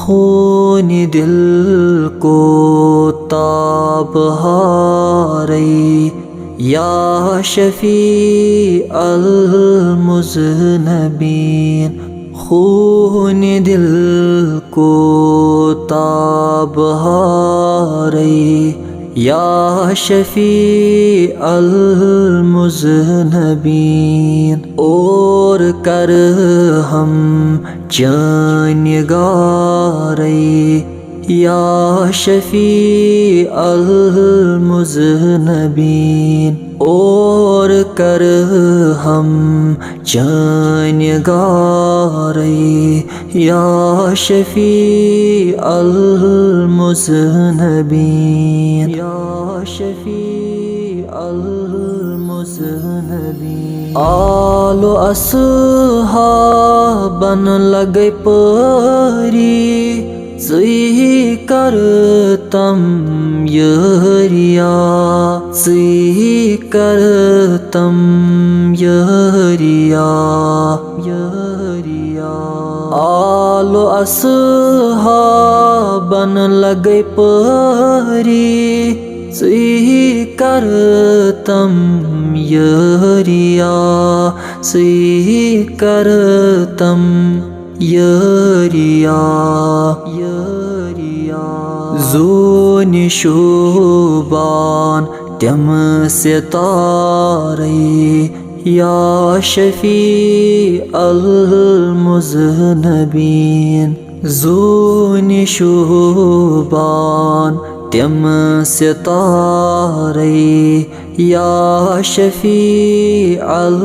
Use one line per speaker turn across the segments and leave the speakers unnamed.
खून दिल को ताब हारे या शफी अल मुज़नबीन। खून दिल को ताब हारे या शफी अल मुज़नबीन। और कर हम जानिगारे या शफी अल मुज़नबीन। और कर हम जानिगारे या शफी अल मुज़नबीन। या शफी अल मुज़नबीन। आलो अस्हाबन लगे परी ज़ही करतम यरिया। ज़ही करतम यरिया। आलो अस्हाबन लगे परी ज़ही करतम यरिया। ज़ही करतम यरिया। ज़ून शुबान तम सितारे या शफी अल मुज़नबीन। ज़ून शुबान तम सितारे या शफी अल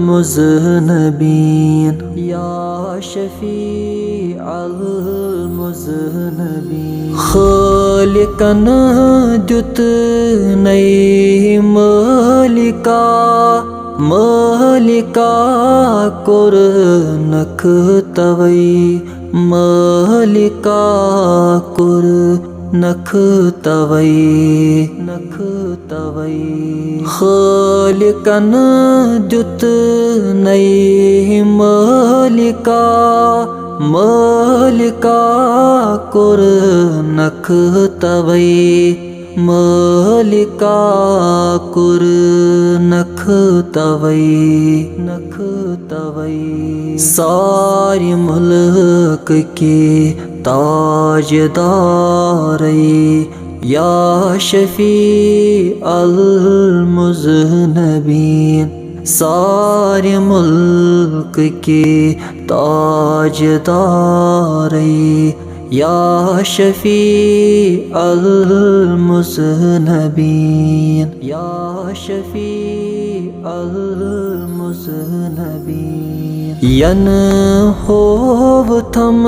मुज़नबीन। या शफी अल मुज़नबीन। खालिकन दुत नई मालिका। मालिका कुर नख तवई। मालिका कुर नख तवई। नख तवई। खालिकन दुत नई मालिका। मालिका कुर नख तवई। मालिका कुर नख तवई। नख तवई। सारी मुल्क के ताजदारे या शफी अल मुज़नबीन। सारे मुल्क के ताजदारे या शफी अल मुज़नबीन। या शफी अल मुज़नबीन। यन होव थम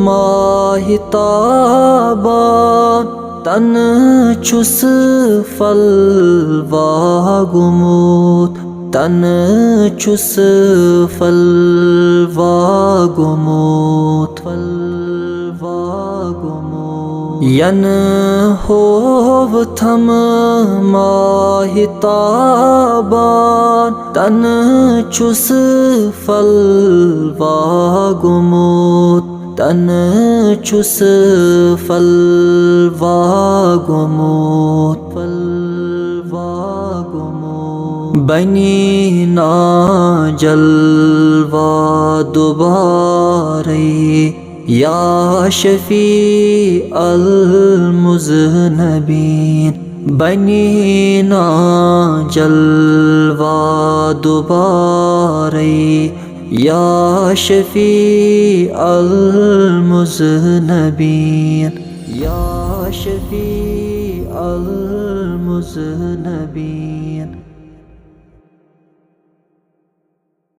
माहिताबा तन चुस फल वागुमूत। तन चुस फल वागुमूत। यन होव थम माहिताबान तन चुस फल वागुमूत। तन चुस फल वागुमूत। बनी ना जलवा दुबारे या शफी अल मुज़नबीन। बनी ना जलवा दुबारे या शफी अल मुज़नबीन। या शफी अल मुज़नबीन।